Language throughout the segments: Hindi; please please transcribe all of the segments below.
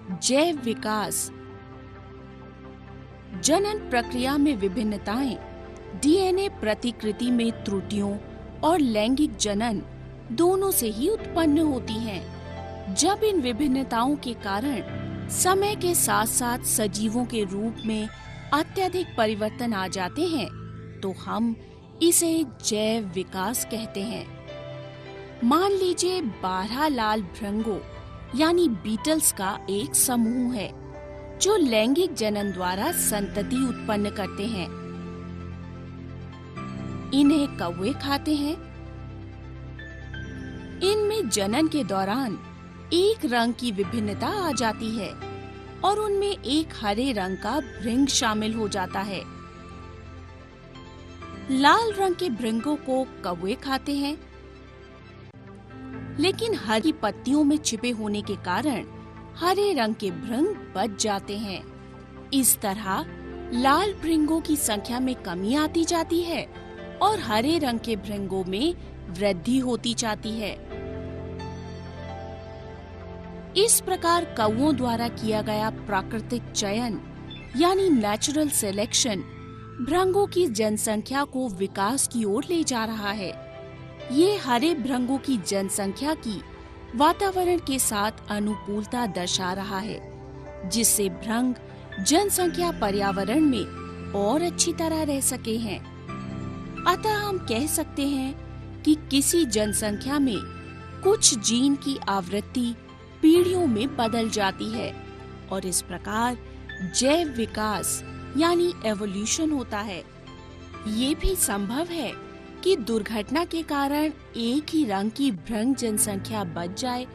जैव विकास। जनन प्रक्रिया में विभिन्नताएं डीएनए प्रतिकृति में त्रुटियों और लैंगिक जनन दोनों से ही उत्पन्न होती हैं। जब इन विभिन्नताओं के कारण समय के साथ साथ सजीवों के रूप में अत्यधिक परिवर्तन आ जाते हैं तो हम इसे जैव विकास कहते हैं। मान लीजिए 12 लाल भृंगों यानी बीटल्स का एक समूह है जो लैंगिक जनन द्वारा संतति उत्पन्न करते हैं। इन्हें कौवे खाते हैं। इनमें जनन के दौरान एक रंग की विभिन्नता आ जाती है और उनमें एक हरे रंग का भृंग शामिल हो जाता है। लाल रंग के भृंगों को कौवे खाते हैं, लेकिन हरी पत्तियों में छिपे होने के कारण हरे रंग के भृंग बच जाते हैं। इस तरह लाल भृंगों की संख्या में कमी आती जाती है और हरे रंग के भृंगों में वृद्धि होती जाती है। इस प्रकार कौवों द्वारा किया गया प्राकृतिक चयन यानी नेचुरल सिलेक्शन भृंगों की जनसंख्या को विकास की ओर ले जा रहा है। ये हरे भृंगों की जनसंख्या की वातावरण के साथ अनुकूलता दर्शा रहा है, जिससे भृंग जनसंख्या पर्यावरण में और अच्छी तरह रह सके हैं। अतः हम कह सकते हैं कि किसी जनसंख्या में कुछ जीन की आवृत्ति पीढ़ियों में बदल जाती है और इस प्रकार जैव विकास यानी एवोल्यूशन होता है। ये भी संभव है कि दुर्घटना के कारण एक ही रंग की भृंग जनसंख्या बच जाए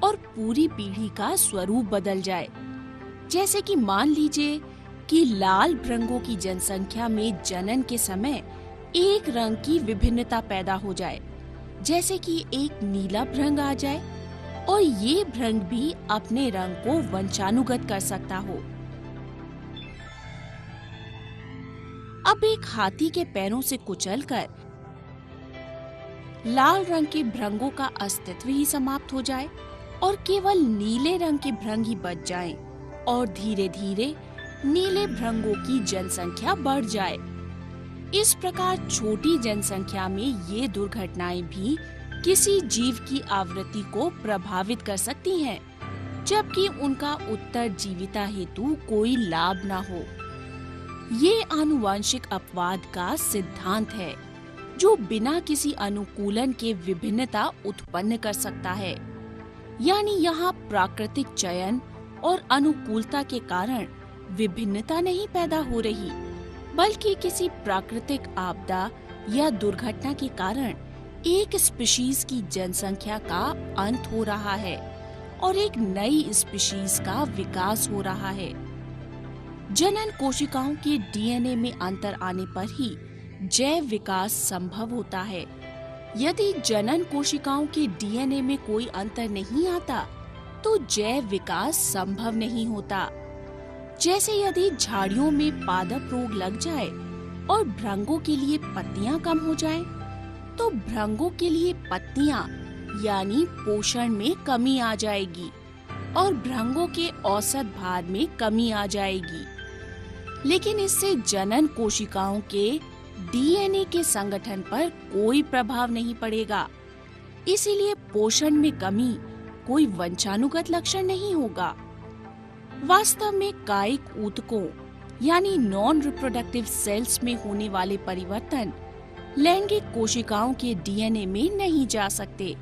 और पूरी पीढ़ी का स्वरूप बदल जाए। जैसे कि मान लीजिए कि लाल भृंगों की जनसंख्या में जनन के समय एक रंग की विभिन्नता पैदा हो जाए, जैसे कि एक नीला भृंग आ जाए और ये भृंग भी अपने रंग को वंशानुगत कर सकता हो। अब एक हाथी के पैरों से कुचलकर लाल रंग के भृंगों का अस्तित्व ही समाप्त हो जाए और केवल नीले रंग के भृंग ही बच जाएं और धीरे धीरे नीले भृंगों की जनसंख्या बढ़ जाए। इस प्रकार छोटी जनसंख्या में ये दुर्घटनाएं भी किसी जीव की आवृत्ति को प्रभावित कर सकती हैं, जबकि उनका उत्तरजीविता हेतु कोई लाभ न हो। ये आनुवंशिक अपवाद का सिद्धांत है जो बिना किसी अनुकूलन के विभिन्नता उत्पन्न कर सकता है। यानी यहाँ प्राकृतिक चयन और अनुकूलता के कारण विभिन्नता नहीं पैदा हो रही, बल्कि किसी प्राकृतिक आपदा या दुर्घटना के कारण एक स्पीशीज की जनसंख्या का अंत हो रहा है और एक नई स्पीशीज का विकास हो रहा है। जनन कोशिकाओं के डीएनए में अंतर आने पर ही जैव विकास संभव होता है। यदि जनन कोशिकाओं के डीएनए में कोई अंतर नहीं आता तो जैव विकास संभव नहीं होता। जैसे यदि झाड़ियों में पादप रोग लग जाए और भृंगों के लिए पत्तियां कम हो जाएं, तो भृंगों के लिए पत्तियां यानी पोषण में कमी आ जाएगी और भृंगों के औसत भार में कमी आ जाएगी। लेकिन इससे जनन कोशिकाओं के डीएनए के संगठन पर कोई प्रभाव नहीं पड़ेगा। इसीलिए पोषण में कमी कोई वंशानुगत लक्षण नहीं होगा। वास्तव में कायिक ऊतकों यानी नॉन रिप्रोडक्टिव सेल्स में होने वाले परिवर्तन लैंगिक कोशिकाओं के डीएनए में नहीं जा सकते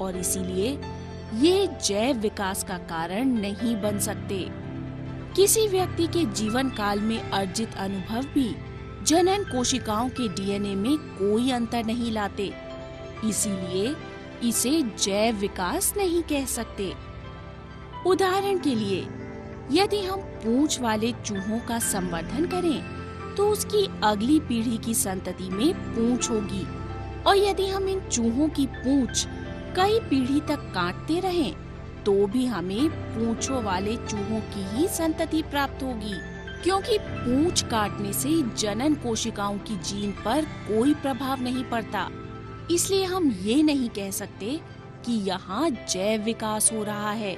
और इसीलिए ये जैव विकास का कारण नहीं बन सकते। किसी व्यक्ति के जीवन काल में अर्जित अनुभव भी जनन कोशिकाओं के डीएनए में कोई अंतर नहीं लाते, इसीलिए इसे जैव विकास नहीं कह सकते। उदाहरण के लिए, यदि हम पूंछ वाले चूहों का संवर्धन करें तो उसकी अगली पीढ़ी की संतति में पूंछ होगी, और यदि हम इन चूहों की पूंछ कई पीढ़ी तक काटते रहें तो भी हमें पूंछों वाले चूहों की ही संतति प्राप्त होगी, क्योंकि पूंछ काटने से जनन कोशिकाओं की जीन पर कोई प्रभाव नहीं पड़ता। इसलिए हम ये नहीं कह सकते कि यहाँ जैव विकास हो रहा है।